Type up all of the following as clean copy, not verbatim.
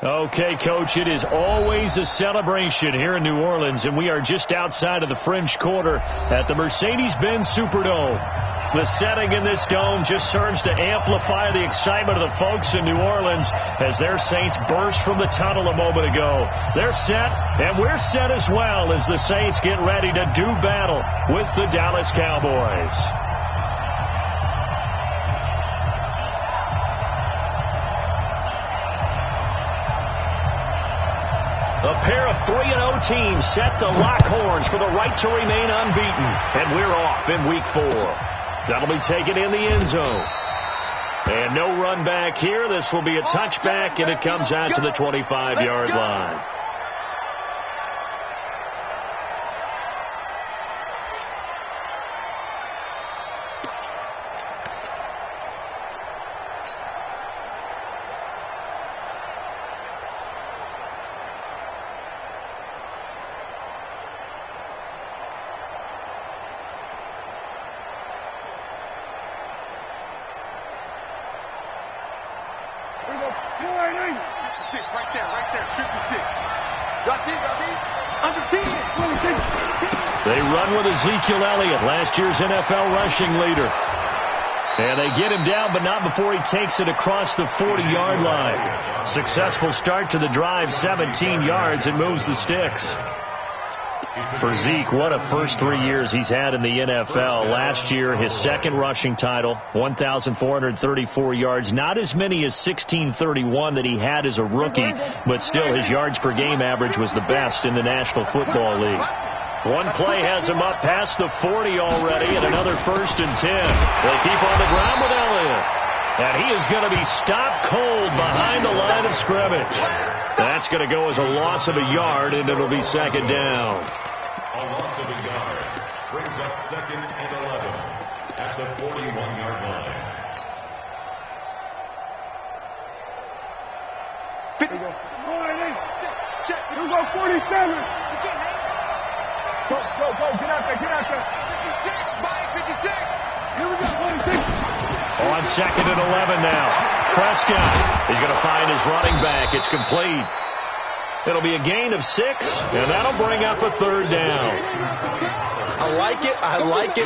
Okay, Coach, it is always a celebration here in New Orleans, and we are just outside of the French Quarter at the Mercedes-Benz Superdome. The setting in this dome just serves to amplify the excitement of the folks in New Orleans as their Saints burst from the tunnel a moment ago. They're set, and we're set as well as the Saints get ready to do battle with the Dallas Cowboys. A pair of 3-0 teams set to lock horns for the right to remain unbeaten. And we're off in Week 4. That'll be taken in the end zone. And no run back here. This will be a touchback, and it comes out to the 25-yard line. They run with Ezekiel Elliott, last year's NFL rushing leader. And they get him down, but not before he takes it across the 40-yard line. Successful start to the drive, 17 yards, and moves the sticks. For Zeke, what a first 3 years he's had in the NFL. Last year, his second rushing title, 1,434 yards. Not as many as 1,631 that he had as a rookie, but still his yards per game average was the best in the National Football League. One play has him up past the 40 already, and another 1st and 10. They'll keep on the ground with Elliott. And he is going to be stopped cold behind the line of scrimmage. That's going to go as a loss of a yard, and it'll be second down. A loss of a yard brings up 2nd and 11 at the 41-yard line. 50. Here we go, 47. Go, get out there. 56, Mike, 56. Here we go, 46. On 2nd and 11 now. Prescott is going to find his running back. It's complete. It'll be a gain of 6, and that'll bring up a 3rd down. I like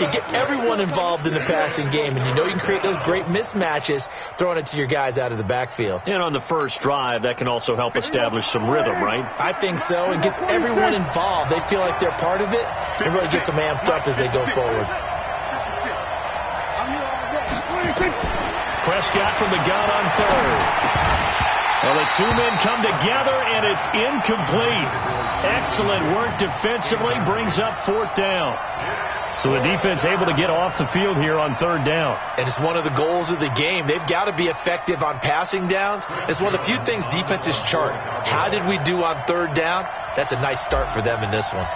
it. Get everyone involved in the passing game, and you know you can create those great mismatches throwing it to your guys out of the backfield. And on the first drive, that can also help establish some rhythm, right? I think so. It gets everyone involved. They feel like they're part of it. It really gets them amped up as they go forward. Prescott from the gun on 3rd. Well, the two men come together, and it's incomplete. Excellent work defensively, brings up 4th down. So the defense able to get off the field here on 3rd down. And it's one of the goals of the game. They've got to be effective on passing downs. It's one of the few things defenses chart. How did we do on 3rd down? That's a nice start for them in this one.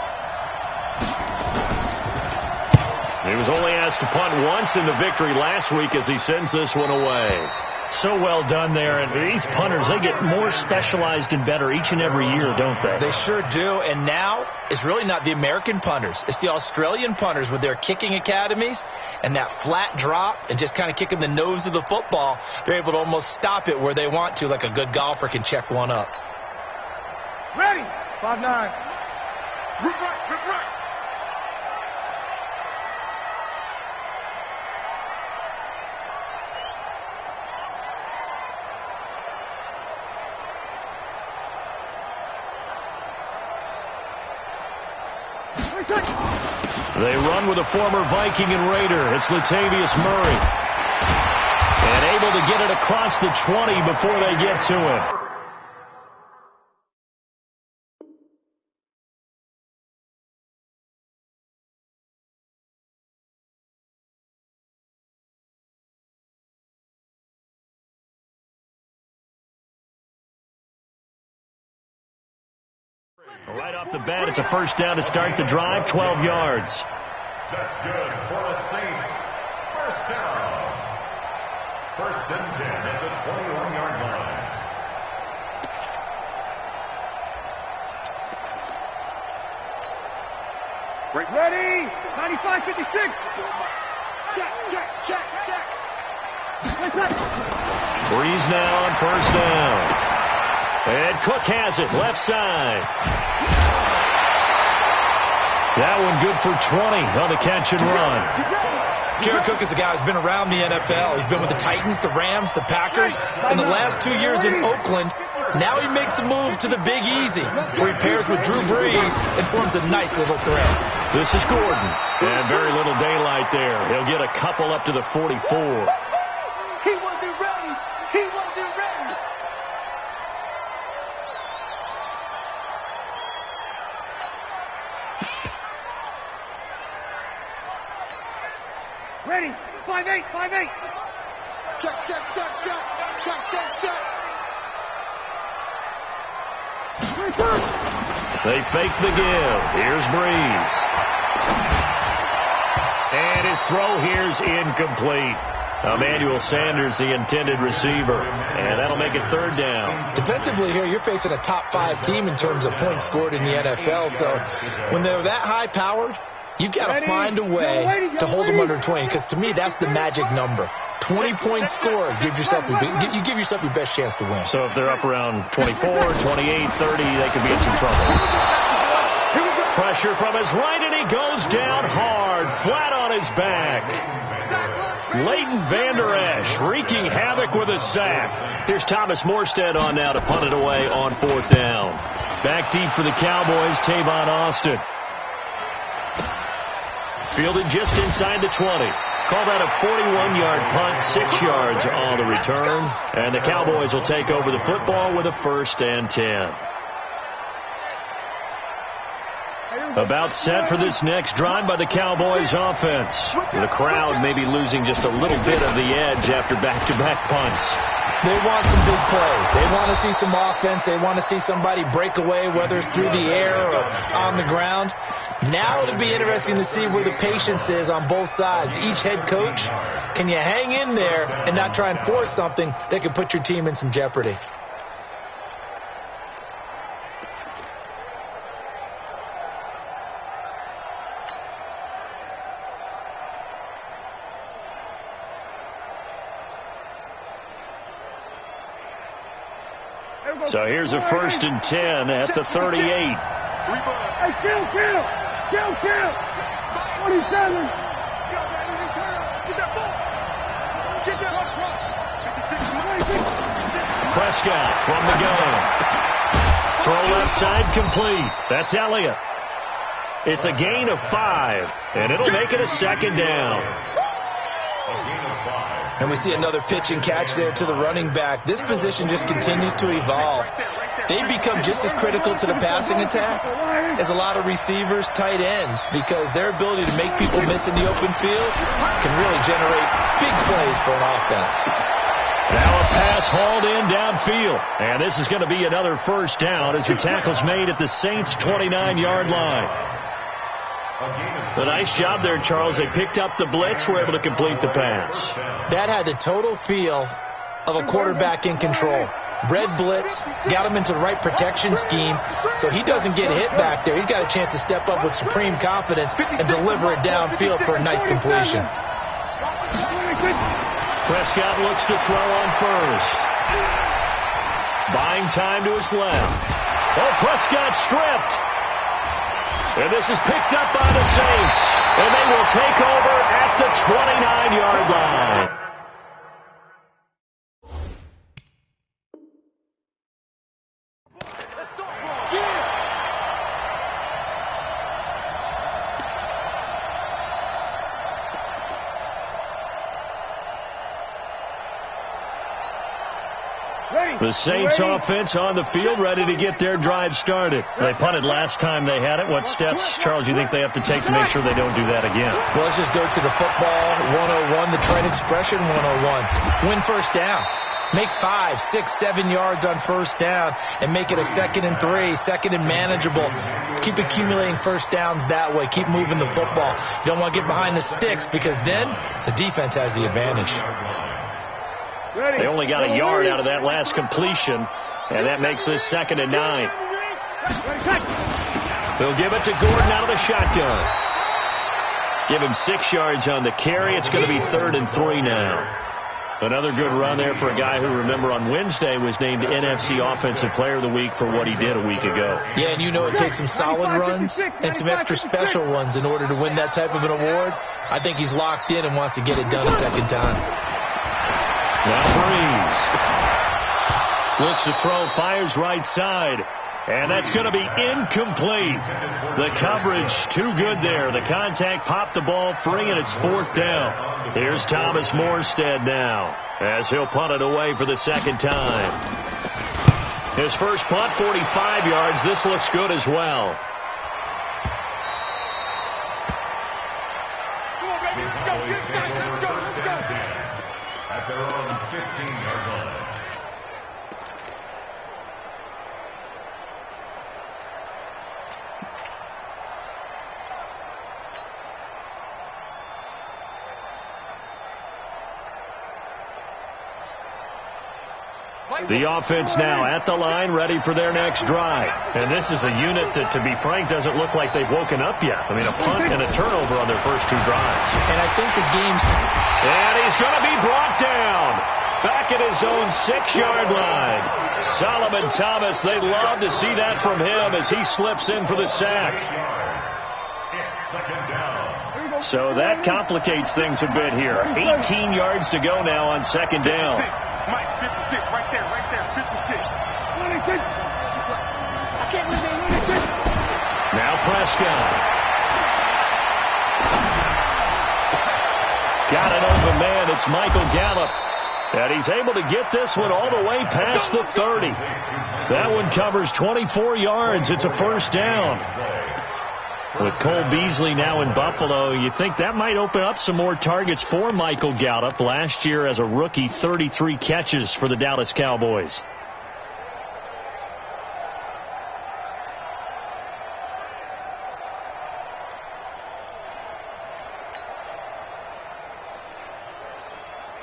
He was only asked to punt once in the victory last week as he sends this one away. So well done there. And these punters, they get more specialized and better each and every year, don't they? They sure do. And now it's really not the American punters. It's the Australian punters with their kicking academies and that flat drop and just kind of kicking the nose of the football. They're able to almost stop it where they want to, like a good golfer can check one up. Ready. 5-9. Rip right. They run with a former Viking and Raider. It's Latavius Murray. And able to get it across the 20 before they get to him. Right off the bat, it's a 1st down to start the drive, 12 yards. That's good for the Saints. 1st down. 1st and 10 at the 21-yard line. Ready. 95, 56. Check. Breeze now on 1st down. And Cook has it, left side. That one good for 20 on the catch and run. Jared Cook is a guy who's been around the NFL. He's been with the Titans, the Rams, the Packers. In the last 2 years in Oakland, now he makes a move to the Big Easy, where he pairs with Drew Brees and forms a nice little threat. This is Gordon, and very little daylight there. He'll get a couple up to the 44. He wasn't ready. He wasn't ready. Ready. 5-8, 5-8. Check, check, check, check. Check, check, check. They fake the give. Here's Breeze. And his throw here's incomplete. Emmanuel Sanders, the intended receiver. And that'll make it third down. Defensively here, you're facing a top 5 team in terms of points scored in the NFL. So when they're that high-powered, you've got to find a way to hold them under 20. Because to me, that's the magic number. 20 points scored, you give yourself your best chance to win. So if they're up around 24, 28, 30, they could be in some trouble. Pressure from his right, and he goes down hard, flat on his back. Leighton Vander Esch wreaking havoc with a sack. Here's Thomas Morstead on now to punt it away on 4th down. Back deep for the Cowboys, Tavon Austin. Fielded just inside the 20. Call that a 41-yard punt, 6 yards on the return. And the Cowboys will take over the football with a 1st and 10. About set for this next drive by the Cowboys offense. The crowd maybe losing just a little bit of the edge after back-to-back punts. They want some big plays. They want to see some offense. They want to see somebody break away, whether it's through the air or on the ground. Now it'll be interesting to see where the patience is on both sides. Each head coach, can you hang in there and not try and force something that could put your team in some jeopardy? So here's a 1st and 10 at the 38. Hey, kill. 27. Get that ball. Get that ball. Prescott from the gun. Throw left side complete. That's Elliott. It's a gain of 5, and it'll make it a 2nd down. And we see another pitch and catch there to the running back. This position just continues to evolve. They've become just as critical to the passing attack as a lot of receivers, tight ends, because their ability to make people miss in the open field can really generate big plays for an offense. Now a pass hauled in downfield. And this is going to be another 1st down as the tackle's made at the Saints' 29-yard line. A nice job there, Charles. They picked up the blitz, were able to complete the pass. That had the total feel of a quarterback in control. Red blitz, got him into the right protection scheme, so he doesn't get hit back there. He's got a chance to step up with supreme confidence and deliver it downfield for a nice completion. Prescott looks to throw on 1st. Buying time to his left. Oh, Prescott stripped. And this is picked up by the Saints. And they will take over at the 29-yard line. The Saints offense on the field, ready to get their drive started. They punted last time they had it. What steps, Charles, you think they have to take to make sure they don't do that again? Well, let's just go to the football 101, the trade expression 101. Win 1st down. Make 5, 6, 7 yards on 1st down and make it a 2nd and 3, 2nd and manageable. Keep accumulating 1st downs that way. Keep moving the football. You don't want to get behind the sticks because then the defense has the advantage. They only got a yard out of that last completion, and that makes this 2nd and 9. They'll give it to Gordon out of the shotgun. Give him 6 yards on the carry. It's going to be 3rd and 3 now. Another good run there for a guy who, remember, on Wednesday was named NFC Offensive Player of the Week for what he did a week ago. Yeah, and you know it takes some solid runs and some extra special ones in order to win that type of an award. I think he's locked in and wants to get it done a second time. Now Breeze looks to throw, fires right side. And that's going to be incomplete. The coverage too good there. The contact popped the ball free, and it's 4th down. Here's Thomas Morstead now as he'll punt it away for the second time. His first punt, 45 yards. This looks good as well. At their own 15-yard line. The offense now at the line, ready for their next drive. And this is a unit that, to be frank, doesn't look like they've woken up yet. I mean, a punt and a turnover on their first 2 drives. And I think the game's... And he's going to be brought down back at his own 6-yard line. Solomon Thomas, they love to see that from him as he slips in for the sack. So that complicates things a bit here. 18 yards to go now on second down. Mike, 56, right there, 56. I can't believe they 26. Now Prescott. Got an open man. It's Michael Gallup. And he's able to get this one all the way past the 30. That one covers 24 yards. It's a first down. With Cole Beasley now in Buffalo, you think that might open up some more targets for Michael Gallup. Last year as a rookie, 33 catches for the Dallas Cowboys.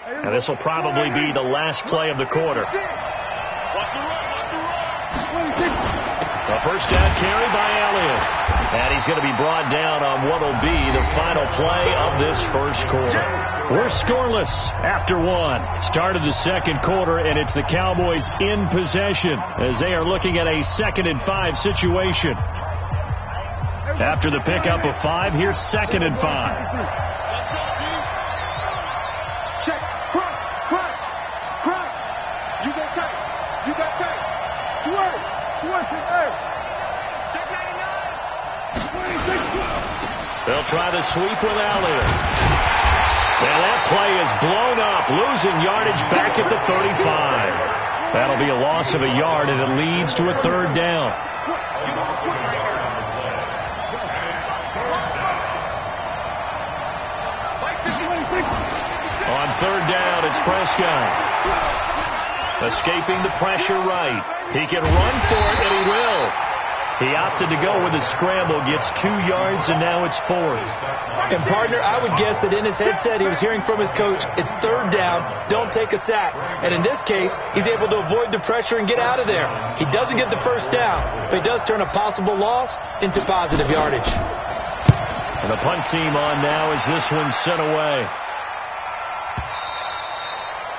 And this will probably be the last play of the quarter. A first down carry by Elliott. And he's going to be brought down on what will be the final play of this first quarter. We're scoreless after 1. Start of the second quarter, and it's the Cowboys in possession as they are looking at a 2nd and 5 situation. After the pickup of 5, here's 2nd and 5. Check. Crunch. You got tight. Swerve. Check 99. They'll try to sweep with Elliott. And that play is blown up, losing yardage back at the 35. That'll be a loss of a yard, and it leads to a 3rd down. On 3rd down, it's Prescott. Escaping the pressure right. He can run for it, and he will. He opted to go with a scramble, gets 2 yards, and now it's 4th. And, partner, I would guess that in his headset he was hearing from his coach, it's 3rd down, don't take a sack. And in this case, he's able to avoid the pressure and get out of there. He doesn't get the first down, but he does turn a possible loss into positive yardage. And the punt team on now as this one's sent away.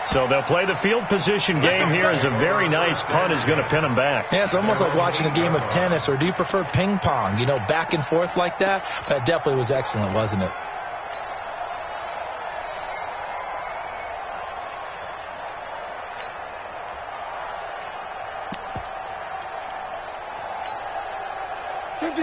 So they'll play the field position game here as a very nice punt is going to pin them back. Yeah, it's almost like watching a game of tennis, or do you prefer ping pong? You know, back and forth like that? That definitely was excellent, wasn't it?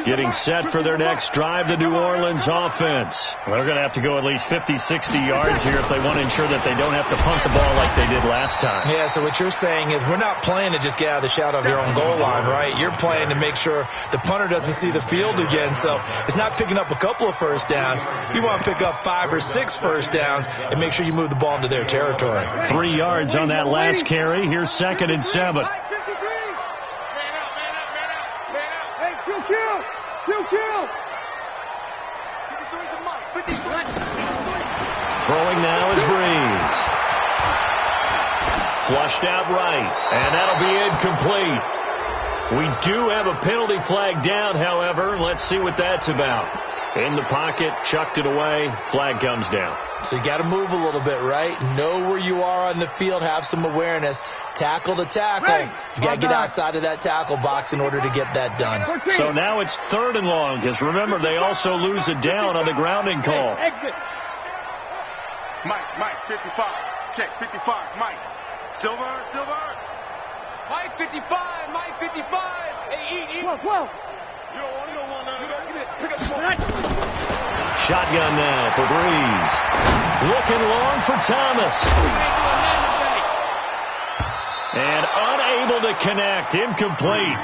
Getting set for their next drive, the New Orleans offense. They're going to have to go at least 50, 60 yards here if they want to ensure that they don't have to punt the ball like they did last time. Yeah, so what you're saying is we're not playing to just get out of the shadow of your own goal line, right? You're playing to make sure the punter doesn't see the field again. So it's not picking up a couple of first downs. You want to pick up 5 or 6 first downs and make sure you move the ball into their territory. 3 yards on that last carry. Here's 2nd and 7. Throwing now is Breeze. Flushed out right, and that'll be incomplete. We do have a penalty flag down, however. Let's see what that's about. In the pocket, chucked it away, flag comes down. So you got to move a little bit, right? Know where you are on the field, have some awareness. Tackle to tackle. You got to get outside of that tackle box in order to get that done. So now it's 3rd and long, because remember, they also lose it down on the grounding call. Exit. Mike, 55. Check, 55. Mike. Silver. Mike, 55. Mike, 55. Hey, eat. 12. You don't want that. Pick up the ball. Shotgun now for Breeze. Looking long for Thomas. And unable to connect. Incomplete.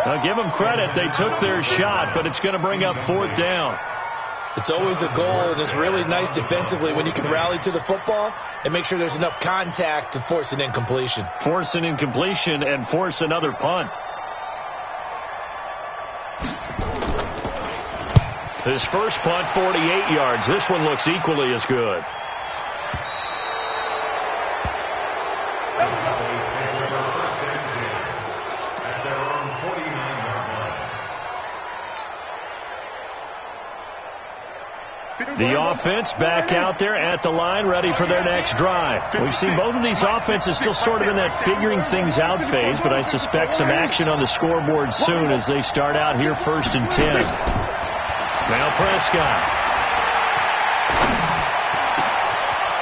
Now give them credit. They took their shot, but it's going to bring up 4th down. It's always a goal, and it's really nice defensively when you can rally to the football and make sure there's enough contact to force an incompletion. Force an incompletion and force another punt. His first punt, 48 yards. This one looks equally as good. The offense back out there at the line, ready for their next drive. We've seen both of these offenses still sort of in that figuring things out phase, but I suspect some action on the scoreboard soon as they start out here 1st and 10. Now Prescott.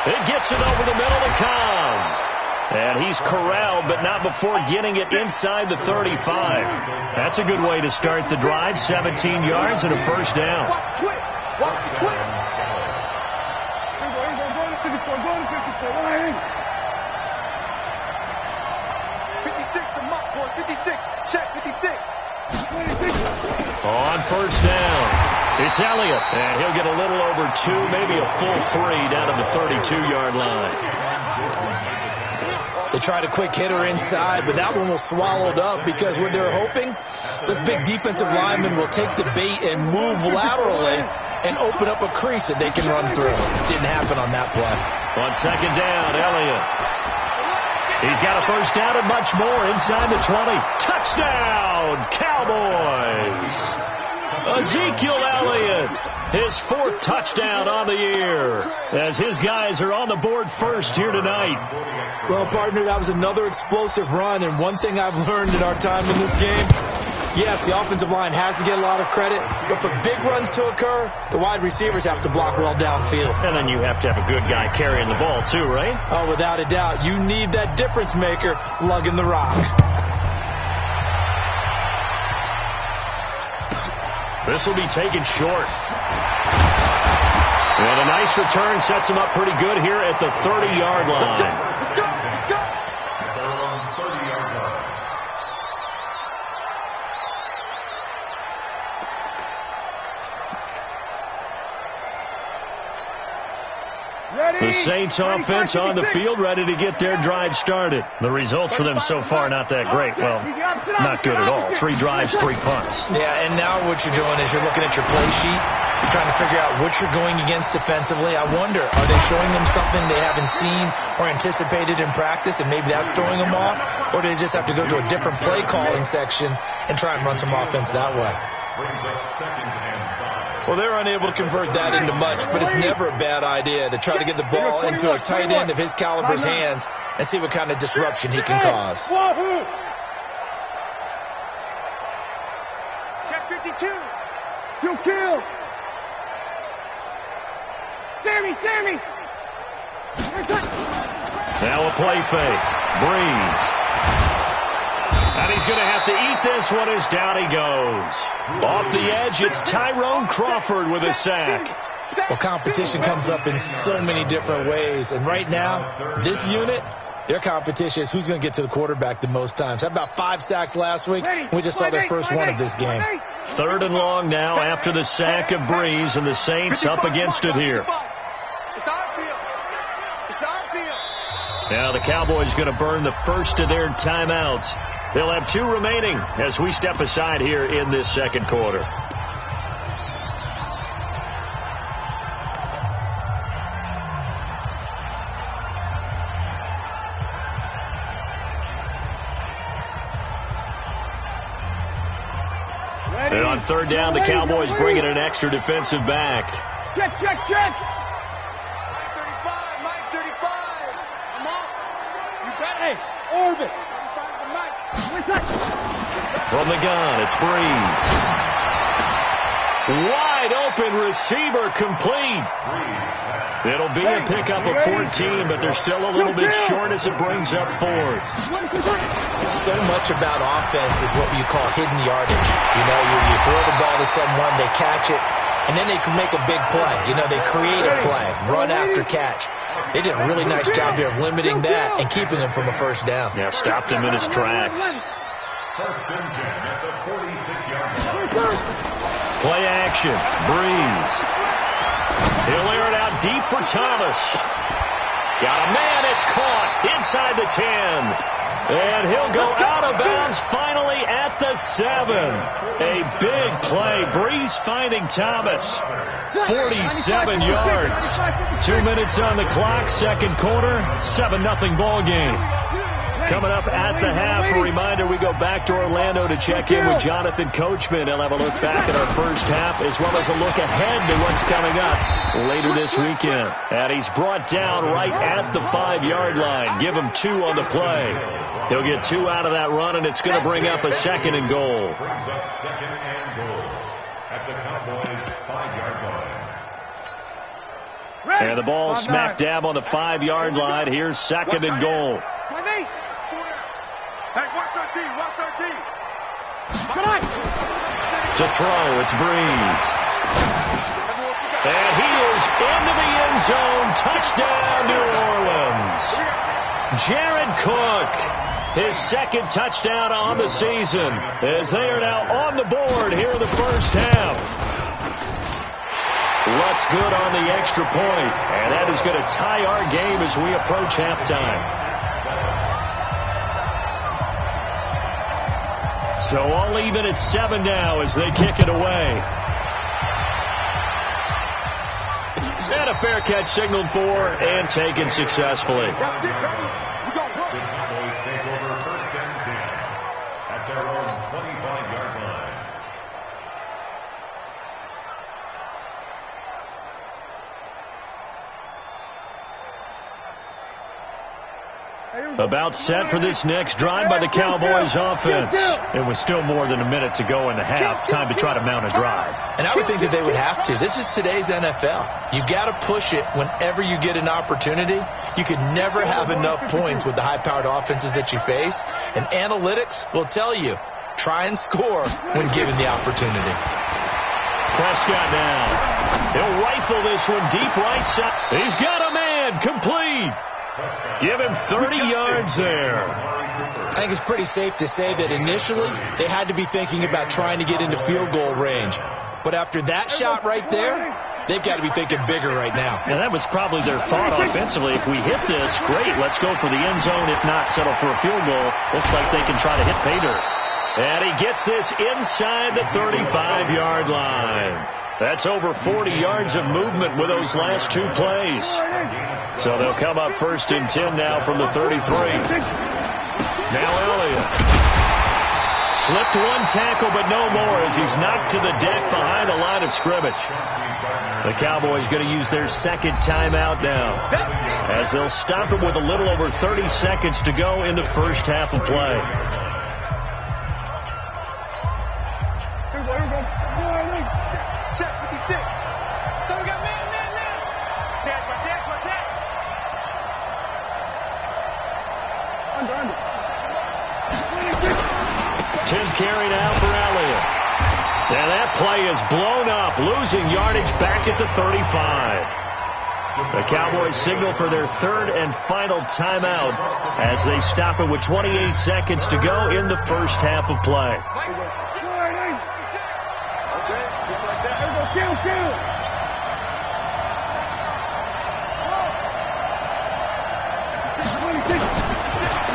It gets it over the middle to Cobb. And he's corralled, but not before getting it inside the 35. That's a good way to start the drive. 17 yards and a 1st down. Watch the twist. Go to 54. 56, the muck boy. 56. Check, 56. On 1st down, it's Elliott. And he'll get a little over 2, maybe a full 3 down to the 32-yard line. They tried a quick hitter inside, but that one was swallowed up because what they're hoping, this big defensive lineman will take the bait and move laterally and open up a crease that they can run through. It didn't happen on that play. On 2nd down, Elliott. He's got a 1st down and much more inside the 20. Touchdown, Cowboys! Ezekiel Elliott, his 4th touchdown on the year, as his guys are on the board first here tonight. Well, partner, that was another explosive run, and one thing I've learned in our time in this game, yes, the offensive line has to get a lot of credit, but for big runs to occur, the wide receivers have to block well downfield. And then you have to have a good guy carrying the ball too, right? Oh, without a doubt. You need that difference maker lugging the rock. This will be taken short. And a nice return sets him up pretty good here at the 30-yard line. The Saints offense on the field, ready to get their drive started. The results for them so far, not that great. Well, not good at all. 3 drives, 3 punts. Yeah, and now what you're doing is you're looking at your play sheet. You're trying to figure out what you're going against defensively. I wonder, are they showing them something they haven't seen or anticipated in practice, and maybe that's throwing them off? Or do they just have to go to a different play calling section and try and run some offense that way? Well, they're unable to convert that into much, but it's never a bad idea to try to get the ball into a tight end of his caliber's hands and see what kind of disruption he can cause. Check 52. Kill. Sammy. Now a play fake. Breeze. And he's going to have to eat this one as down he goes. Off the edge, it's Tyrone Crawford with a sack. Well, competition comes up in so many different ways. And right now, this unit, their competition is who's going to get to the quarterback the most times. How about 5 sacks last week? We just saw their first one of this game. 3rd and long now after the sack of Breeze, and the Saints up against it here. It's our field. Now the Cowboys going to burn the first of their timeouts. They'll have 2 remaining as we step aside here in this 2nd quarter. And on third down, the Cowboys bring in an extra defensive back. Check. Mike 35. Come on. You got it. Orbit. 35 to Mike. From the gun, it's Breeze. Wide open receiver complete. It'll be a pickup of 14, but they're still a little bit short as it brings up fourth. So much about offense is what you call hidden yardage. You throw the ball to someone, they catch it, and then they can make a big play. They create a play, run after catch. They did a really nice job there of limiting that and keeping him from a first down. Yeah, stopped him in his tracks. First and 10 at the 46-yard line. Play action. Breeze. He'll air it out deep for Thomas. Got a man. It's caught inside the 10. And he'll go out of bounds finally at the 7. A big play. Breeze finding Thomas. 47 yards. 2 minutes on the clock. Second quarter. 7-0 ball game. Coming up at the half, a reminder, we go back to Orlando to check in with Jonathan Coachman. He'll have a look back at our first half as well as a look ahead to what's coming up later this weekend. And he's brought down right at the 5-yard line. Give him 2 on the play. He'll get 2 out of that run, and it's going to bring up a second and goal. Brings up second and goal at the Cowboys' 5-yard line. And the ball smack dab on the 5-yard line. Here's second and goal. Hey, watch 13. To throw, it's Breeze. And he is into the end zone. Touchdown, New Orleans. Jared Cook, his second touchdown on the season, as they are now on the board here in the first half. Lutz good on the extra point, and that is going to tie our game as we approach halftime. So all even at 7 now as they kick it away. And a fair catch signaled for and taken successfully. The Cowboys take over first and 10 at their own 25-yard line. About set for this next drive by the Cowboys offense. It was still more than a minute to go in the half. Time to try to mount a drive. And I would think that they would have to. This is today's NFL. You got to push it whenever you get an opportunity. You could never have enough points with the high-powered offenses that you face. And analytics will tell you, try and score when given the opportunity. Prescott now. He'll rifle this one deep right side. He's got a man. Complete. Give him 30 yards there. I think it's pretty safe to say that initially they had to be thinking about trying to get into field goal range. But after that shot right there, they've got to be thinking bigger right now. And that was probably their thought offensively. If we hit this, great, let's go for the end zone. If not, settle for a field goal. Looks like they can try to hit pay dirt. And he gets this inside the 35-yard line. That's over 40 yards of movement with those last 2 plays. So they'll come up first and 10 now from the 33. Now Elliott. Slipped 1 tackle, but no more as he's knocked to the deck behind the line of scrimmage. The Cowboys going to use their second timeout now, as they'll stop him with a little over 30 seconds to go in the first half of play. Check 56. So we got man. Check. Under. 10th carry now for Elliott. And that play is blown up, losing yardage back at the 35. The Cowboys signal for their third and final timeout as they stop it with 28 seconds to go in the first half of play. Okay, just like that. Kill.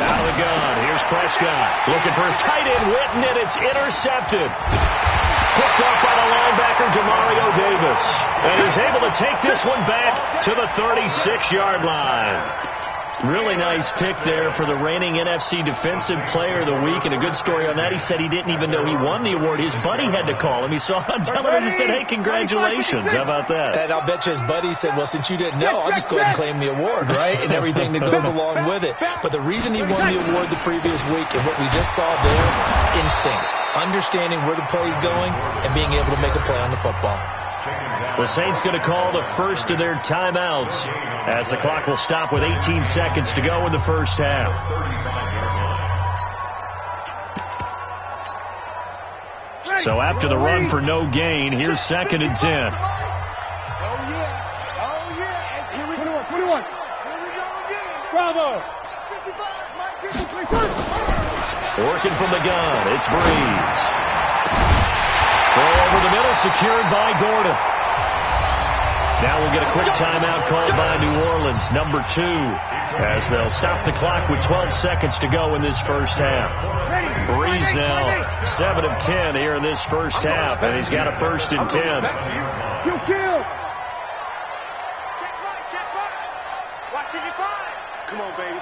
Out of the gun. Here's Prescott. Looking for his tight end, Witten, and it's intercepted. Picked up by the linebacker, Demario Davis. And he's able to take this one back to the 36-yard line. Really nice pick there for the reigning NFC Defensive Player of the Week, and a good story on that. He said he didn't even know he won the award. His buddy had to call him. He saw it on television and said, hey, congratulations. How about that? And I'll bet you his buddy said, well, since you didn't know, I'll just go ahead and claim the award, right? And everything that goes along with it. But the reason he won the award the previous week and what we just saw there, instincts, understanding where the play is going and being able to make a play on the football. The Saints going to call the first of their timeouts as the clock will stop with 18 seconds to go in the first half. So after the run for no gain, here's 2nd and 10. Oh, yeah. Oh, yeah. Here we go. 21. Here we go again. Bravo. 55. Working from the gun. It's Breeze. Throw over the middle, secured by Gordon. Now we'll get a quick timeout called by New Orleans, number 2, as they'll stop the clock with 12 seconds to go in this first half. Breeze now 7 of 10 here in this first half, and he's got a 1st and 10. Come on, baby.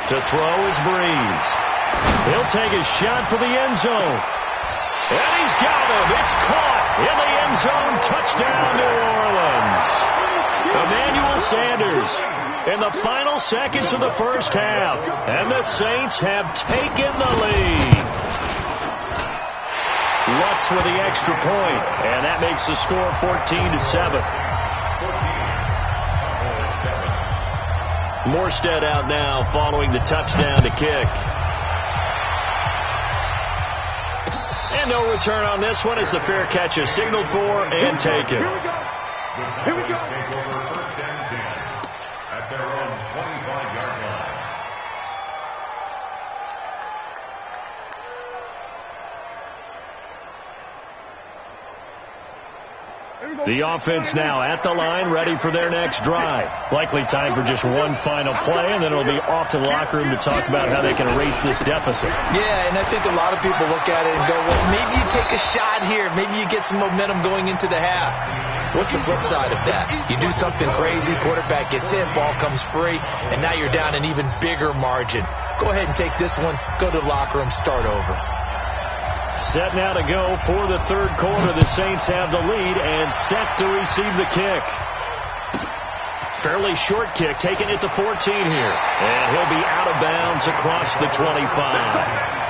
To throw is Breeze. He'll take a shot for the end zone. And he's got him. It's caught in the end zone. Touchdown, New Orleans. Emmanuel Sanders in the final seconds of the first half. And the Saints have taken the lead. Lutz with the extra point, and that makes the score 14-7. Morstead out now following the touchdown to kick. And no return on this one as the fair catch is signaled for and taken. Here we go. Here we go. Take over 1st and 10 at their own 25-yard line. The offense now at the line, ready for their next drive. Likely time for just one final play, and then it'll be off to the locker room to talk about how they can erase this deficit. Yeah, and I think a lot of people look at it and go, well, maybe you take a shot here. Maybe you get some momentum going into the half. What's the flip side of that? You do something crazy, quarterback gets hit, ball comes free, and now you're down an even bigger margin. Go ahead and take this one, go to the locker room, start over. Set now to go for the third quarter. The Saints have the lead and set to receive the kick. Fairly short kick, taken at the 14 here. And he'll be out of bounds across the 25.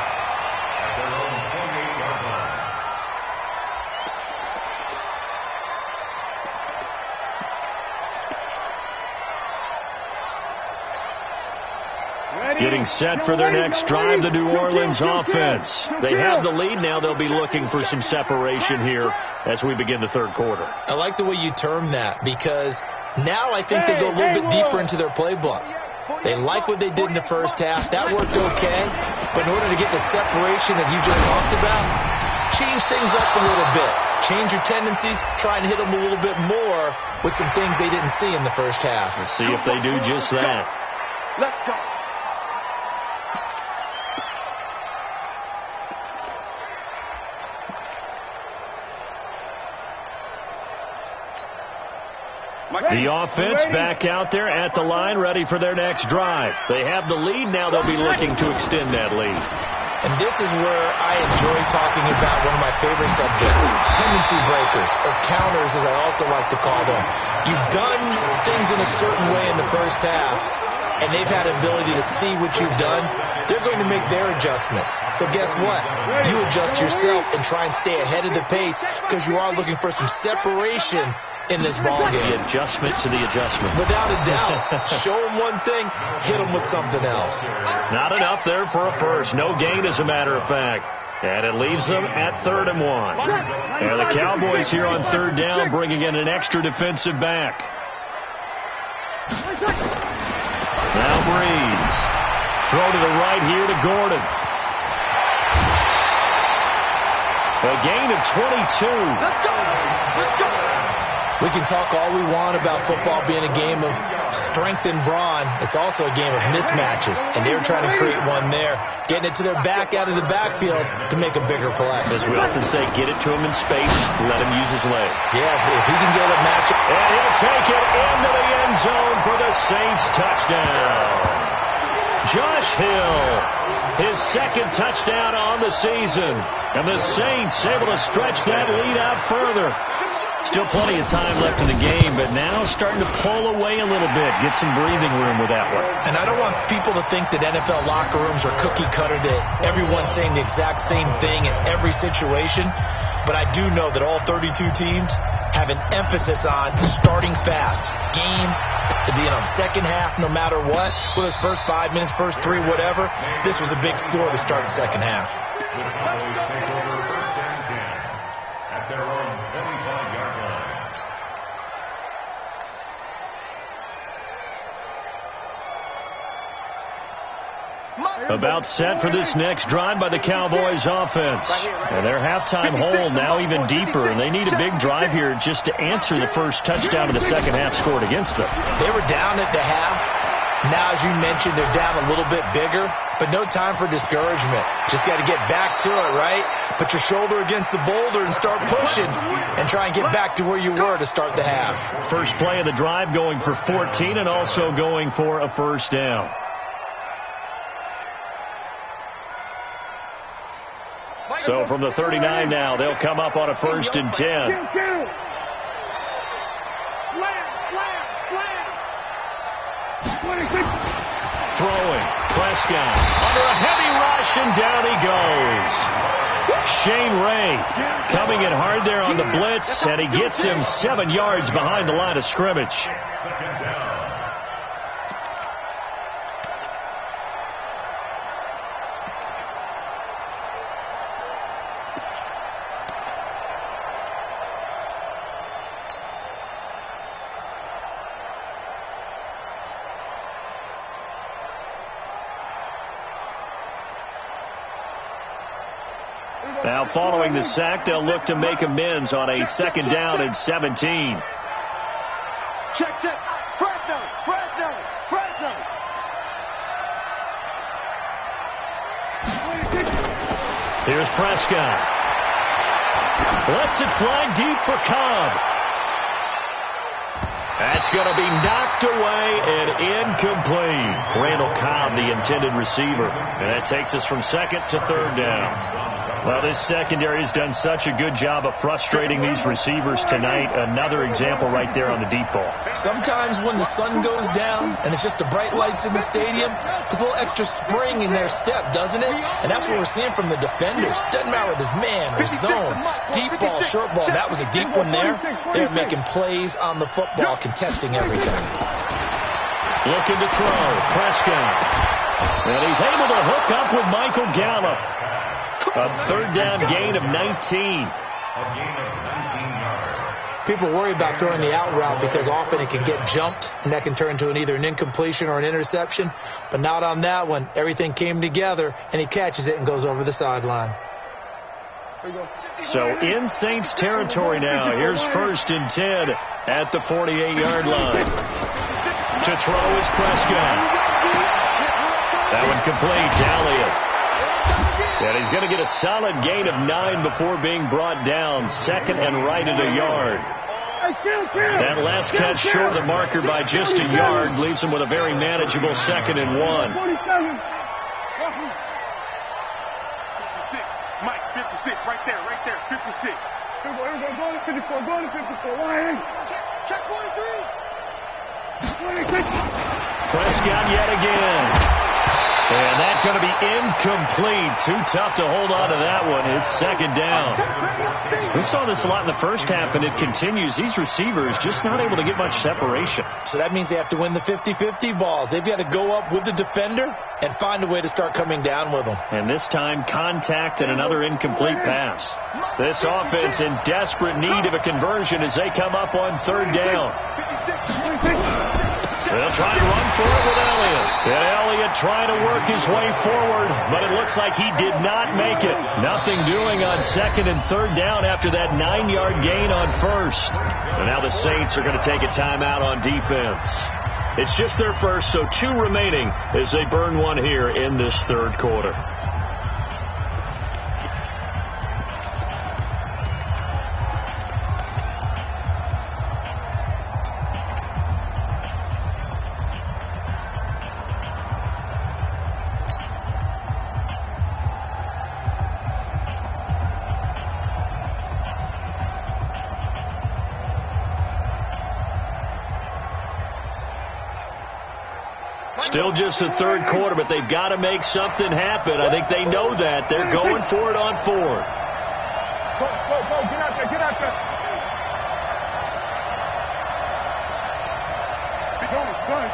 Getting set for their next drive, the New Orleans offense. They have the lead now. They'll be looking for some separation here as we begin the third quarter. I like the way you term that because now I think they go a little bit deeper into their playbook. They like what they did in the first half. That worked okay. But in order to get the separation that you just talked about, change things up a little bit. Change your tendencies. Try and hit them a little bit more with some things they didn't see in the first half. Let's see if they do just that. Let's go. The offense back out there at the line, ready for their next drive. They have the lead. Now they'll be looking to extend that lead. And this is where I enjoy talking about one of my favorite subjects, tendency breakers, or counters as I also like to call them. You've done things in a certain way in the first half, and they've had an ability to see what you've done. They're going to make their adjustments. So guess what? You adjust yourself and try and stay ahead of the pace because you are looking for some separation in this ballgame. The adjustment to the adjustment. Without a doubt. Show them one thing, hit them with something else. Not enough there for a first. No gain, as a matter of fact. And it leaves them at 3rd and 1. And the Cowboys here on 3rd down, bringing in an extra defensive back. Now Breeze. Throw to the right here to Gordon. A gain of 22. Let's go. Let's go. We can talk all we want about football being a game of strength and brawn. It's also a game of mismatches, and they're trying to create one there, getting it to their back out of the backfield to make a bigger play. As we often say, get it to him in space, let him use his leg. Yeah, if he can get a matchup. And he'll take it into the end zone for the Saints touchdown. Josh Hill, his second touchdown on the season. And the Saints able to stretch that lead out further. Still plenty of time left in the game, but now starting to pull away a little bit. Get some breathing room with that one. And I don't want people to think that NFL locker rooms are cookie cutter, that everyone's saying the exact same thing in every situation. But I do know that all 32 teams have an emphasis on starting fast. Game, second half, no matter what. Whether it's first 5 minutes, first 3, whatever. This was a big score to start the second half. At their own 25-yard line. About set for this next drive by the Cowboys offense. And their halftime hole now even deeper, and they need a big drive here just to answer the first touchdown of the second half scored against them. They were down at the half. Now, as you mentioned, they're down a little bit bigger, but no time for discouragement. Just got to get back to it, right? Put your shoulder against the boulder and start pushing and try and get back to where you were to start the half. First play of the drive going for 14 and also going for a first down. So from the 39 now, they'll come up on a first and 10. Slam, slam. Throwing. Prescott under a heavy rush, and down he goes. Shane Ray coming in hard there on the blitz, and he gets him 7 yards behind the line of scrimmage. Second down. Now following the sack, they'll look to make amends on a second down and 17. Check. Fresno. Here's Prescott. Lets it fly deep for Cobb. That's going to be knocked away and incomplete. Randall Cobb, the intended receiver. And that takes us from second to third down. Well, this secondary has done such a good job of frustrating these receivers tonight. Another example right there on the deep ball. Sometimes when the sun goes down and it's just the bright lights in the stadium, puts a little extra spring in their step, doesn't it? And that's what we're seeing from the defenders. Doesn't matter whether it's man or zone, deep ball, short ball. That was a deep one there. They're making plays on the football, contesting everything. Looking to throw. Prescott. And he's able to hook up with Michael Gallup. A third down gain of 19. A gain of 19 yards. People worry about throwing the out route because often it can get jumped, and that can turn into either an incompletion or an interception. But not on that one. Everything came together, and he catches it and goes over the sideline. So in Saints territory now. Here's first and 10 at the 48-yard line. To throw is Prescott. That one complete to Elliott. And he's going to get a solid gain of 9 before being brought down. Second and right at a yard. That last catch short of the marker by just a yard leaves him with a very manageable second and 1. 56. Mike, 56, right there, 56. Go to 54, Check 43. Prescott yet again. And that's going to be incomplete. Too tough to hold on to that one. It's second down. We saw this a lot in the first half, and it continues. These receivers just not able to get much separation. So that means they have to win the 50-50 balls. They've got to go up with the defender and find a way to start coming down with them. And this time, contact and another incomplete pass. This offense in desperate need of a conversion as they come up on third down. They'll try to run for it with Elliott. And Elliott trying to work his way forward, but it looks like he did not make it. Nothing doing on second and third down after that 9-yard gain on first. And now the Saints are going to take a timeout on defense. It's just their first, so 2 remaining as they burn one here in this third quarter. Still just the third quarter, but they've got to make something happen. I think they know that. They're going for it on fourth. Go, get out there, get out there.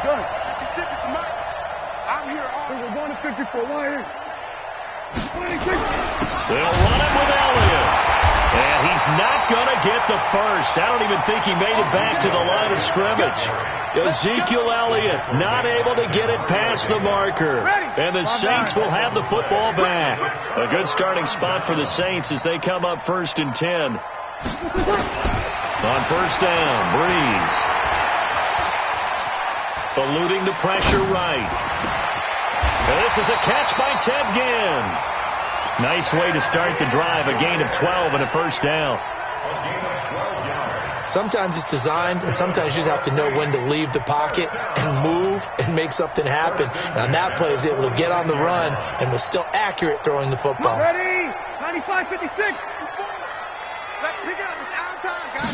Gun. 56 is Mike. I'm here all. We're going to 54. Why here? 26. They'll run it with Elliott. And he's not going to get the first. I don't even think he made it back to the line of scrimmage. Ezekiel Elliott not able to get it past the marker. And the Saints will have the football back. A good starting spot for the Saints as they come up 1st and 10. On first down, Breeze. Eluding the pressure right. And this is a catch by Ted Ginn. Nice way to start the drive. A gain of 12 and a first down. Sometimes it's designed, and sometimes you just have to know when to leave the pocket and move and make something happen. And on that play, he was able to get on the run and was still accurate throwing the football. Ready? 95-56. Let's pick it up. It's out of time, guys.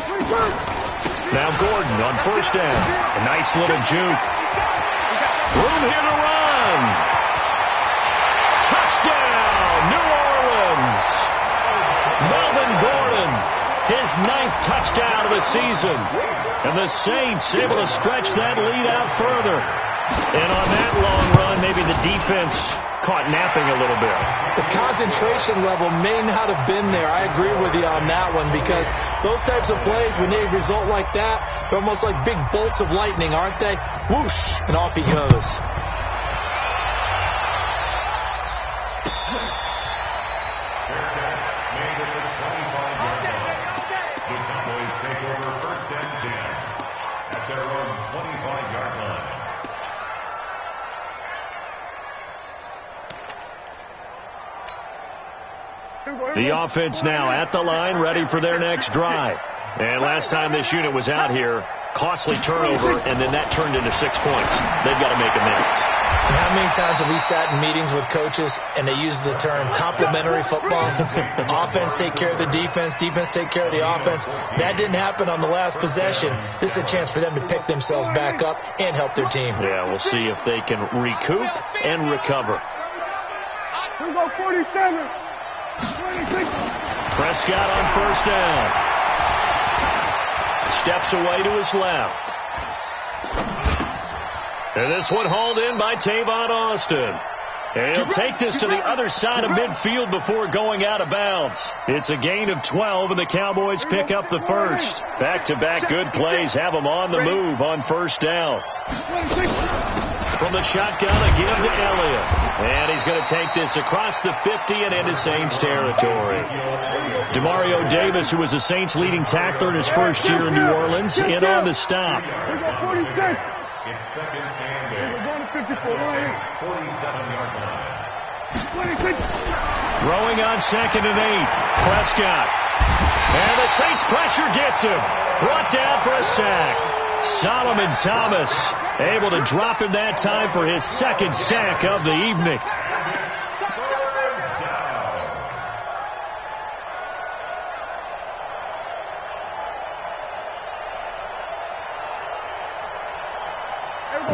Now Gordon on first down. A nice little juke. Room here to run. Touchdown, New Orleans. Melvin Gordon, his 9th touchdown of the season. And the Saints able to stretch that lead out further. And on that long run, maybe the defense caught napping a little bit. The concentration level may not have been there. I agree with you on that one, because those types of plays, when they result like that, they're almost like big bolts of lightning, aren't they? Whoosh, and off he goes. The offense now at the line, ready for their next drive. And last time this unit was out here, costly turnover, and then that turned into 6 points. They've got to make amends. And how many times have we sat in meetings with coaches and they use the term complementary football? Offense take care of the defense, defense take care of the offense. That didn't happen on the last possession. This is a chance for them to pick themselves back up and help their team. Yeah, we'll see if they can recoup and recover. Here we go, 47. 26. Prescott on first down. Steps away to his left. And this one hauled in by Tavon Austin. And he'll take this to the other side of midfield before going out of bounds. It's a gain of 12, and the Cowboys pick up the first. Back-to-back good plays have them on the move on first down. From the shotgun, a give to Elliott. And he's going to take this across the 50 and into Saints territory. Demario Davis, who was the Saints' leading tackler in his first year in New Orleans, in on the stop. It's second and 47-yard line. Throwing on second and 8. Prescott. And the Saints pressure gets him. Brought down for a sack. Solomon Thomas able to drop him that time for his second sack of the evening.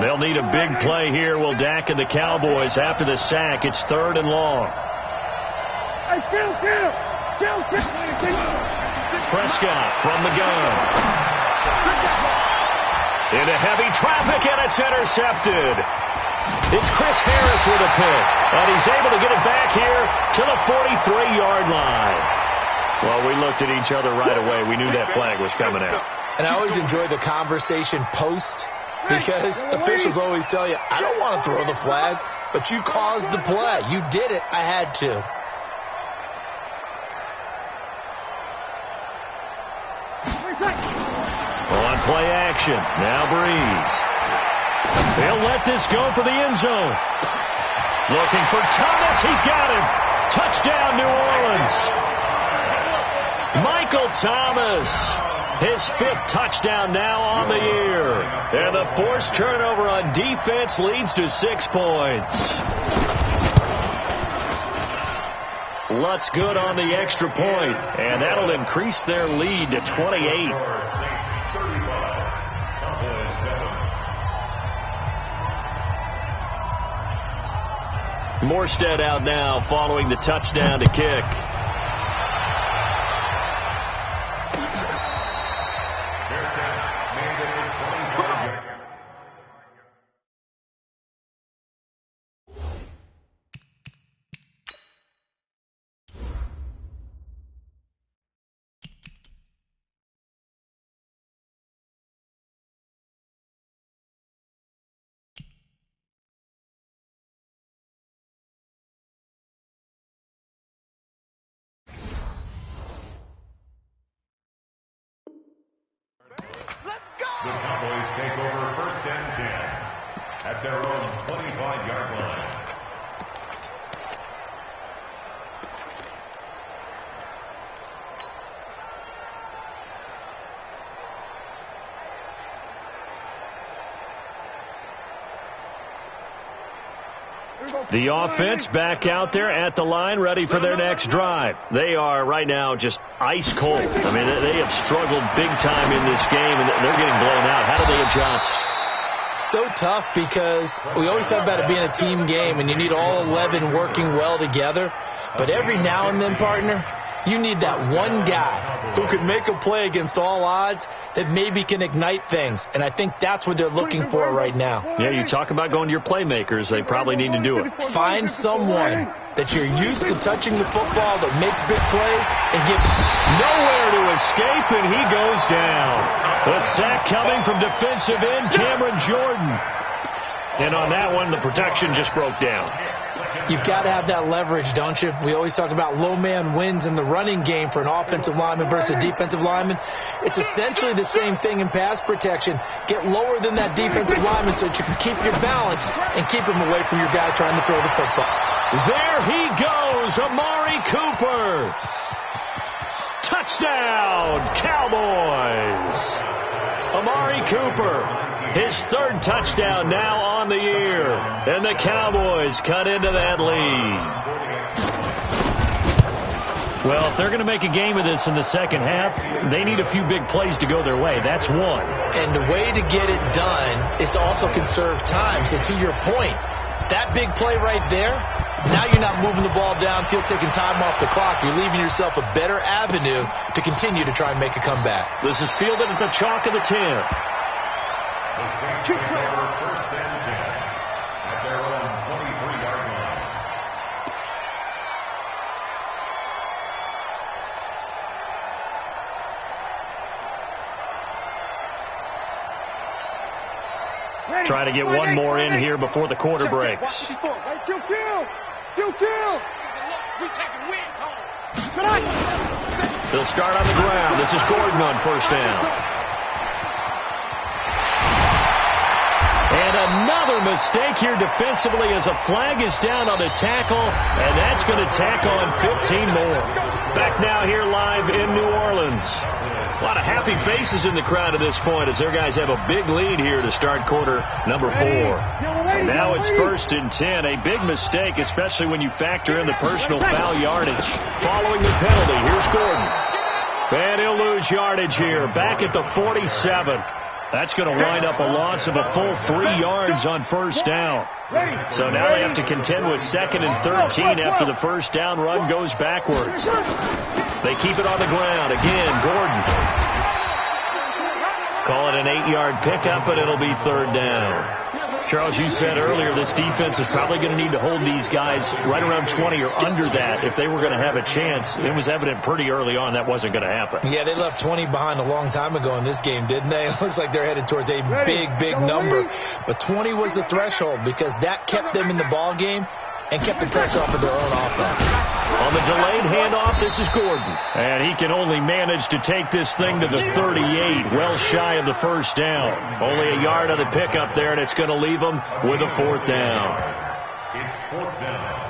They'll need a big play here. Will Dak and the Cowboys after the sack. It's 3rd and long. Prescott from the gun. Into heavy traffic, and it's intercepted. It's Chris Harris with a pick, and he's able to get it back here to the 43-yard line. Well, we looked at each other right away. We knew that flag was coming out. And I always enjoy the conversation post because officials always tell you, I don't want to throw the flag, but you caused the play. You did it. I had to. On play action. Now Breeze. He'll let this go for the end zone. Looking for Thomas. He's got him. Touchdown, New Orleans. Michael Thomas. His 5th touchdown now on the year. And the forced turnover on defense leads to 6 points. Lutz good on the extra point, and that'll increase their lead to 28. Morstead out now following the touchdown to kick. The Cowboys take over 1st and 10 at their own 25-yard line. The offense back out there at the line, ready for their next drive. They are right now just ice cold. I mean, they have struggled big time in this game, and they're getting blown out. How do they adjust? So tough, because we always talk about it being a team game, and you need all 11 working well together. But every now and then, partner, you need that one guy who can make a play against all odds that maybe can ignite things. And I think that's what they're looking for right now. Yeah, you talk about going to your playmakers. They probably need to do it. Find someone that you're used to touching the football that makes big plays and get nowhere to escape, and he goes down. The sack coming from defensive end Cameron Jordan. And on that one, the protection just broke down. You've got to have that leverage, don't you? We always talk about low man wins in the running game for an offensive lineman versus a defensive lineman. It's essentially the same thing in pass protection. Get lower than that defensive lineman so that you can keep your balance and keep him away from your guy trying to throw the football. There he goes, Amari Cooper. Touchdown, Cowboys. Amari Cooper, his 3rd touchdown now on the year. And the Cowboys cut into that lead. Well, if they're going to make a game of this in the second half, they need a few big plays to go their way. That's one. And the way to get it done is to also conserve time. So to your point, that big play right there, now you're not moving the ball downfield, taking time off the clock. You're leaving yourself a better avenue to continue to try and make a comeback. This is fielded at the chalk of the 10. The Saints take over 1st and 10 at their own 23-yard line. Trying to get one more in here before the quarter breaks. They'll start on the ground. This is Gordon on 1st down. And another mistake here defensively as a flag is down on the tackle, and that's going to tack on 15 more. Back now here live in New Orleans. A lot of happy faces in the crowd at this point as their guys have a big lead here to start quarter number 4. And now it's 1st and 10. A big mistake, especially when you factor in the personal foul yardage. Following the penalty, here's Gordon. And he'll lose yardage here. Back at the 47. That's going to wind up a loss of a full 3 yards on 1st down. So now they have to contend with 2nd and 13 after the 1st down run goes backwards. They keep it on the ground. Again, Gordon. Call it an 8-yard pickup, and it'll be 3rd down. Charles, you said earlier this defense is probably going to need to hold these guys right around 20 or under that if they were going to have a chance. It was evident pretty early on that wasn't going to happen. Yeah, they left 20 behind a long time ago in this game, didn't they? It looks like they're headed towards a big number. But 20 was the threshold because that kept them in the ball game and kept the pressure off of their own offense. On the delayed handoff, this is Gordon. And he can only manage to take this thing to the 38, well shy of the first down. Only a yard of the pickup there, and it's going to leave him with a 4th down. It's 4th down.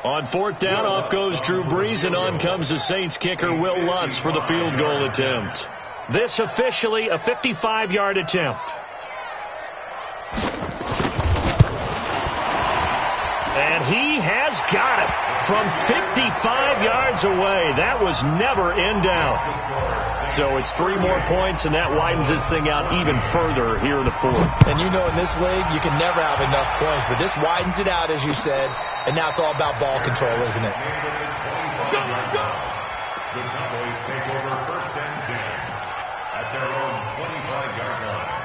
On 4th down, off goes Drew Brees, and on comes the Saints kicker, Will Lutz, for the field goal attempt. This officially a 55-yard attempt. And he has got it from 55 yards away. That was never in doubt. So it's 3 more points, and that widens this thing out even further here in the 4th. And you know in this league, you can never have enough points, but this widens it out, as you said, and now it's all about ball control, isn't it? The Cowboys take over 1st and 10 at their own 25-yard line.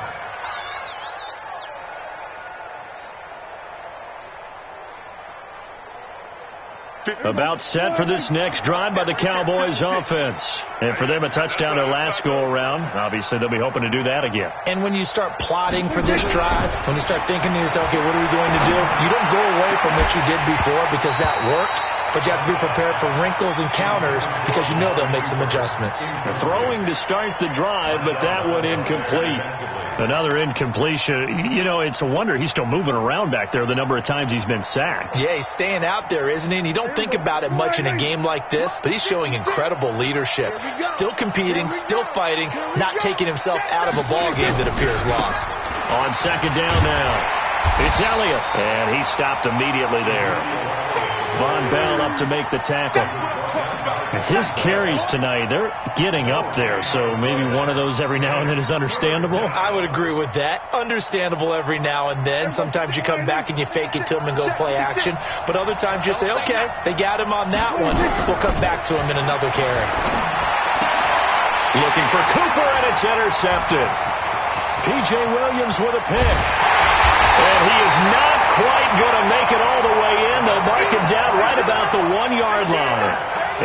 About set for this next drive by the Cowboys offense. And for them, a touchdown their last go-around. Obviously, they'll be hoping to do that again. And when you start plotting for this drive, when you start thinking to yourself, okay, what are we going to do? You don't go away from what you did before because that worked. But you have to be prepared for wrinkles and counters because you know they'll make some adjustments. Throwing to start the drive, but that one incomplete. Another incompletion. You know, it's a wonder he's still moving around back there the number of times he's been sacked. Yeah, he's staying out there, isn't he? And you don't think about it much in a game like this, but he's showing incredible leadership. Still competing, still fighting, not taking himself out of a ball game that appears lost. On 2nd down now, it's Elliott, and he stopped immediately there. Von Bell up to make the tackle. His carries tonight, they're getting up there, so maybe one of those every now and then is understandable. I would agree with that. Understandable every now and then. Sometimes you come back and you fake it to him and go play action, but other times you say, okay, they got him on that one. We'll come back to him in another carry. Looking for Cooper, and it's intercepted. P.J. Williams with a pick. And he is not quite going to make it all the way in. They'll mark him down right about the 1-yard line.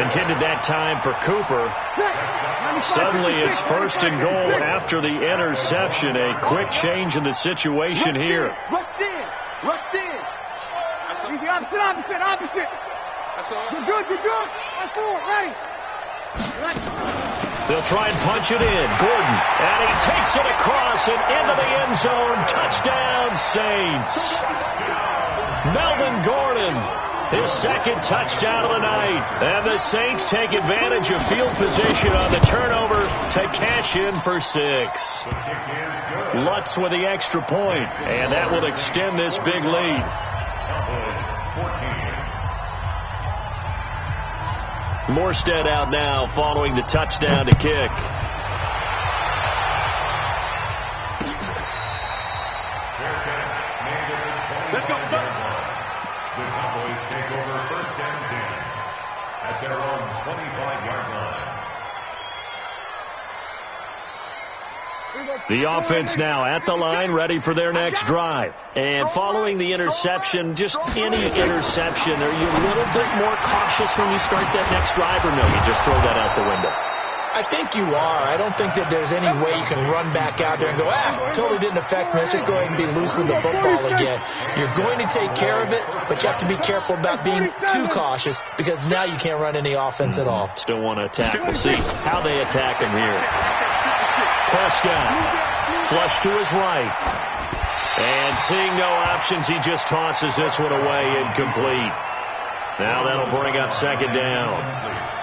Intended that time for Cooper. Suddenly it's 1st and goal after the interception. A quick change in the situation here. Rush in. Rush in. Easy, opposite. You're good. That's forward, ready. They'll try and punch it in. Gordon, and he takes it across and into the end zone. Touchdown, Saints. Melvin Gordon, his 2nd touchdown of the night. And the Saints take advantage of field position on the turnover to cash in for 6. Lutz with the extra point, and that will extend this big lead. Morstead out now following the touchdown to kick. Let's go, sir. The Cowboys take over 1st and 10 at their own 25-yard line. The offense now at the line, ready for their next drive. And following the interception, just any interception, are you a little bit more cautious when you start that next drive, or no, you just throw that out the window? I think you are. I don't think that there's any way you can run back out there and go, totally didn't affect me. Let's just go ahead and be loose with the football again. You're going to take care of it, but you have to be careful about being too cautious because now you can't run any offense at all. Still want to attack. We'll see how they attack him here. Prescott, flush to his right. And seeing no options, he just tosses this one away, incomplete. Now that'll bring up 2nd down.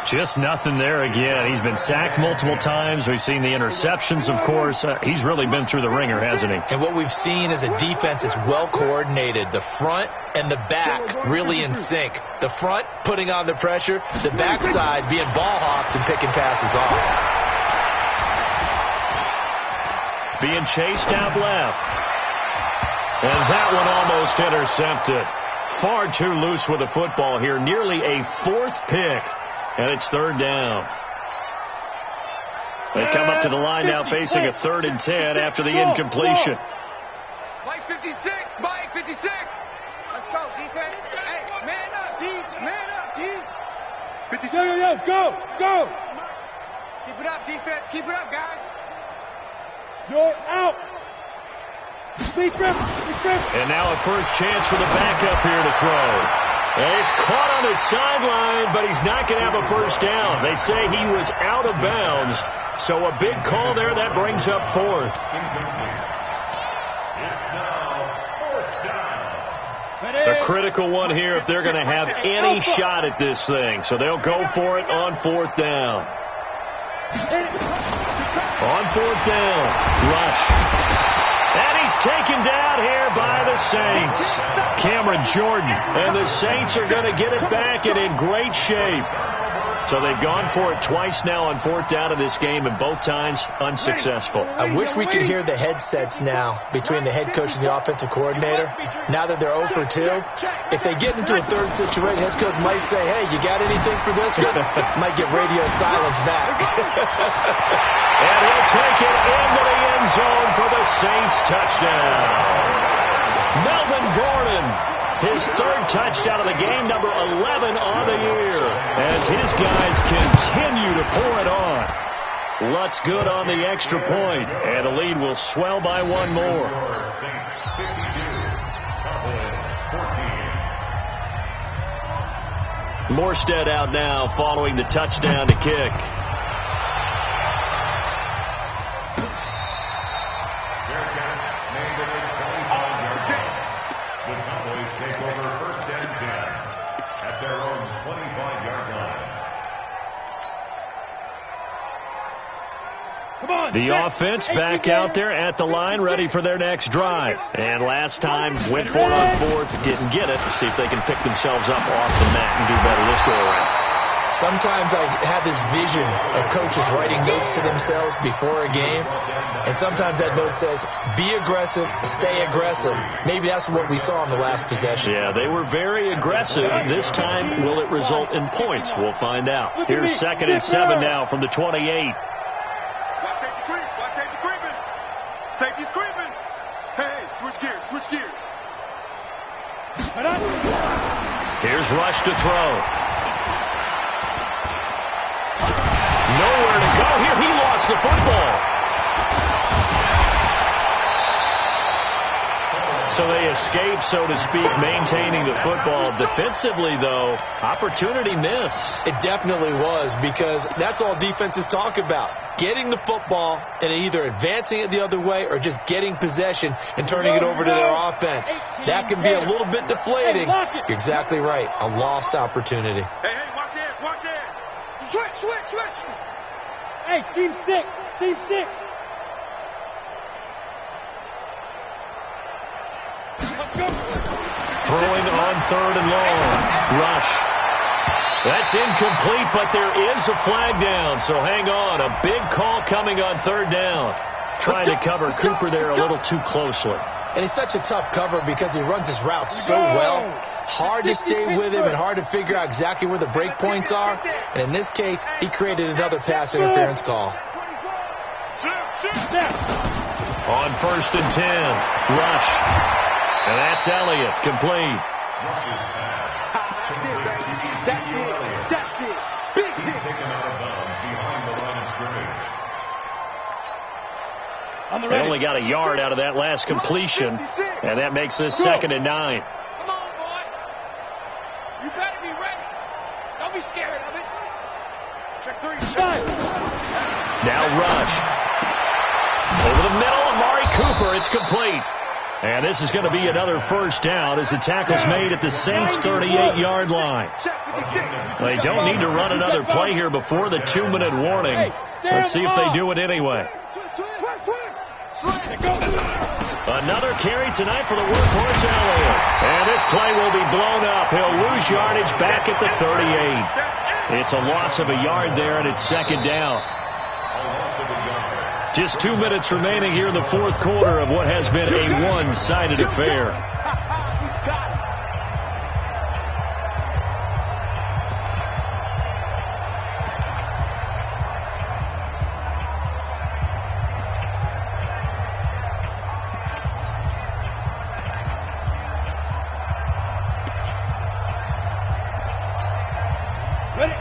Just nothing there again. He's been sacked multiple times. We've seen the interceptions, of course. He's really been through the ringer, hasn't he? And what we've seen is a defense that's well coordinated. The front and the back really in sync. The front putting on the pressure, the backside being ball hawks and picking passes off. being chased out left. And that one almost intercepted. Far too loose with the football here. Nearly a 4th pick. And it's 3rd down. They come up to the line now facing a 3rd and 10 after the incompletion. Mike 56, Mike 56. Let's go, defense. Hey, man up, D. Man up, D. 56. Yo, go. Keep it up, defense. Keep it up, guys. You're out. And now a first chance for the backup here to throw. And he's caught on his sideline, but he's not going to have a first down. They say he was out of bounds. So a big call there. That brings up 4th. A critical one here if they're going to have any shot at this thing. So they'll go for it on 4th down. On 4th down, Rush. And he's taken down here by the Saints. Cameron Jordan. And the Saints are going to get it back and in great shape. So they've gone for it twice now on 4th down in this game, and both times unsuccessful. I wish we could hear the headsets now between the head coach and the offensive coordinator. Now that they're 0 for 2, if they get into a 3rd situation, head coach might say, hey, you got anything for this one? Might get radio silence back. And he'll take it into the end zone for the Saints touchdown. Melvin Gordon. His 3rd touchdown of the game, number 11 on the year, as his guys continue to pour it on. Lutz good on the extra point, and the lead will swell by 1 more. Morstead out now following the touchdown to kick. The offense back out there at the line, ready for their next drive. And last time, went for it on 4th, didn't get it. See if they can pick themselves up off the mat and do better this go around. Sometimes I have this vision of coaches writing notes to themselves before a game. And sometimes that note says, be aggressive, stay aggressive. Maybe that's what we saw in the last possession. Yeah, they were very aggressive. This time, will it result in points? We'll find out. Here's 2nd and 7 now from the 28. Safety's creeping. Hey, switch gears. Here's Rush to throw. Nowhere to go here. He lost the football. So they escape, so to speak, maintaining the football. Defensively, though, opportunity miss. It definitely was, because that's all defenses talk about. Getting the football and either advancing it the other way or just getting possession and turning it over to their offense. That can be a little bit deflating. You're exactly right. A lost opportunity. Hey, watch it. Switch. Hey, team 6. Throwing on 3rd and long. Rush. That's incomplete, but there is a flag down, so hang on. A big call coming on 3rd down. Trying to cover Cooper there a little too closely. And he's such a tough cover because he runs his routes so well. Hard to stay with him and hard to figure out exactly where the break points are. And in this case, he created another pass interference call. On 1st and 10, Rush. And that's Elliott, complete. That's it. Big hit. Taken out of bounds behind the line of scrimmage. They only got a yard out of that last completion, and that makes this 2nd and 9. Come on, boy. You better be ready. Don't be scared of it. Check 3. Now Rush. Over the middle, Amari Cooper. It's complete. And this is going to be another first down as the tackle's made at the Saints' 38-yard line. They don't need to run another play here before the 2-minute warning. Let's see if they do it anyway. Another carry tonight for the workhorse Elliott. And this play will be blown up. He'll lose yardage back at the 38. It's a loss of a yard there, and it's 2nd down. Just 2 minutes remaining here in the fourth quarter of what has been a one-sided affair.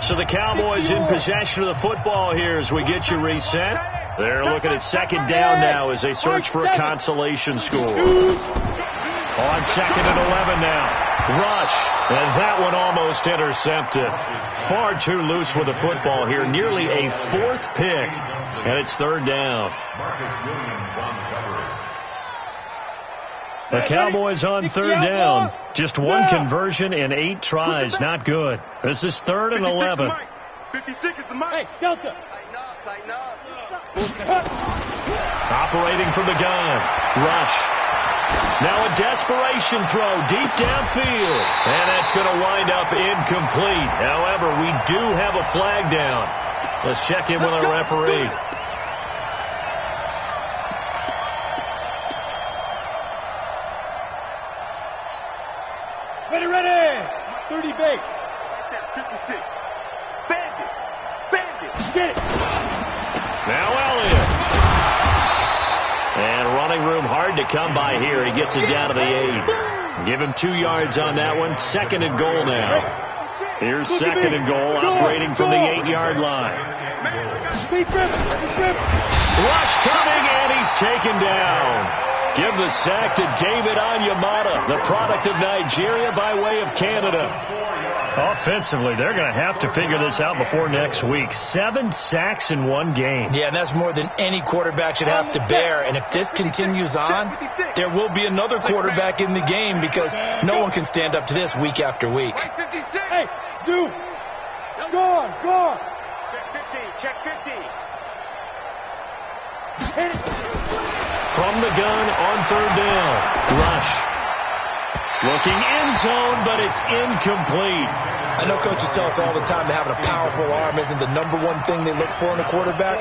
So the Cowboys in possession of the football here as we get you reset. They're looking at second down now as they search for a consolation score. On second and 11 now. Rush. And that one almost intercepted. Far too loose with the football here. Nearly a fourth pick. And it's third down. The Cowboys on third down. Just one conversion in 8 tries. Not good. This is third and 11. 56 is the mic. Hey, Delta. Tighten up. Operating from the gun. Rush. Now a desperation throw deep downfield. And that's going to wind up incomplete. However, we do have a flag down. Let's check in with our referee. Ready. 30 base. 56. Bandit. Get it. Now Elliott. And running room hard to come by here. He gets it down to the 8. Give him 2 yards on that one. Second and goal now. Here's second and goal, operating from the 8-yard line. Rush coming, and he's taken down. Give the sack to David Onyemata, the product of Nigeria by way of Canada. Offensively, they're going to have to figure this out before next week. 7 sacks in one game. Yeah, and that's more than any quarterback should have to bear. And if this continues on, there will be another quarterback in the game because no one can stand up to this week after week. Hey, Zoo. Go. Check 50. Hit it. From the gun on third down. Rush. Looking end zone, but it's incomplete. I know coaches tell us all the time that having a powerful arm isn't the number one thing they look for in a quarterback.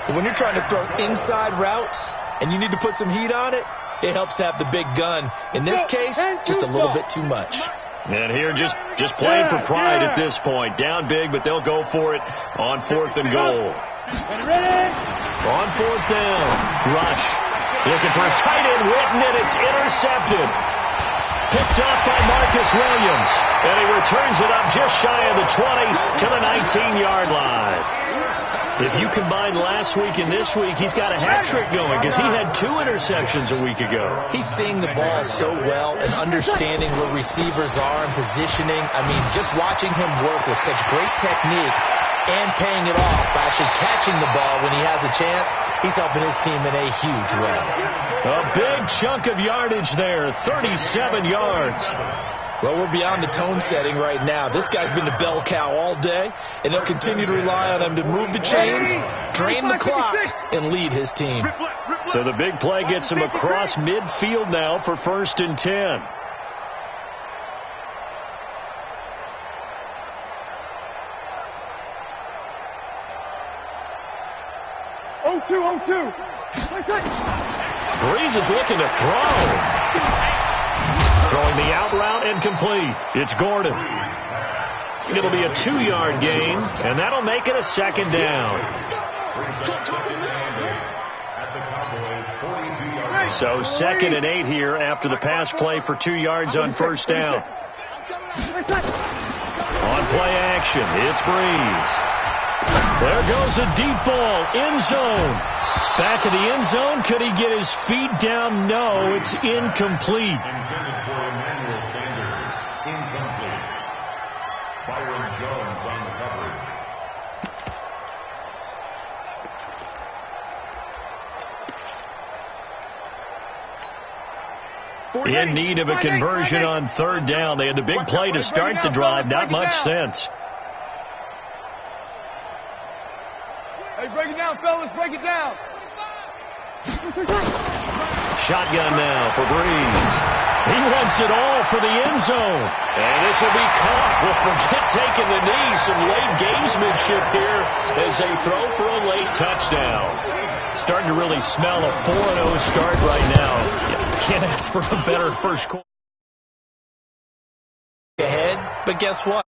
But when you're trying to throw inside routes and you need to put some heat on it, it helps to have the big gun. In this case, just a little bit too much. And here just playing for pride at this point. Down big, but they'll go for it on fourth and goal. On fourth down, Rush. Looking for his tight end, Witten, and it's intercepted. Picked off by Marcus Williams. And he returns it up just shy of the 20 to the 19-yard line. If you combine last week and this week, he's got a hat trick going because he had 2 interceptions a week ago. He's seeing the ball so well and understanding where receivers are and positioning. I mean, just watching him work with such great technique and paying it off by actually catching the ball when he has a chance, he's helping his team in a huge way. A big chunk of yardage there, 37 yards. Well, we're beyond the tone setting right now. This guy's been the bell cow all day, and they'll continue to rely on him to move the chains, drain the clock, and lead his team. So the big play gets him across midfield now for 1st and 10. Breeze is looking to throw. Throwing the out route and complete. It's Gordon. It'll be a 2-yard gain, and that'll make it a second down. So 2nd and 8 here after the pass play for 2 yards on first down. On play action, it's Breeze. There goes a deep ball, end zone. Back of the end zone, could he get his feet down? No, it's incomplete. Intended for Emmanuel Sanders. Incomplete. Byron Jones on the coverage. In need of a conversion on third down. They had the big play to start the drive. Not much sense. Hey, break it down, fellas. Break it down. Shotgun now for Breeze. He runs has it all for the end zone. And this will be caught. Well, forget taking the knee. Some late gamesmanship here as they throw for a late touchdown. Starting to really smell a 4-0 start right now. Can't ask for a better first quarter. Ahead, but guess what?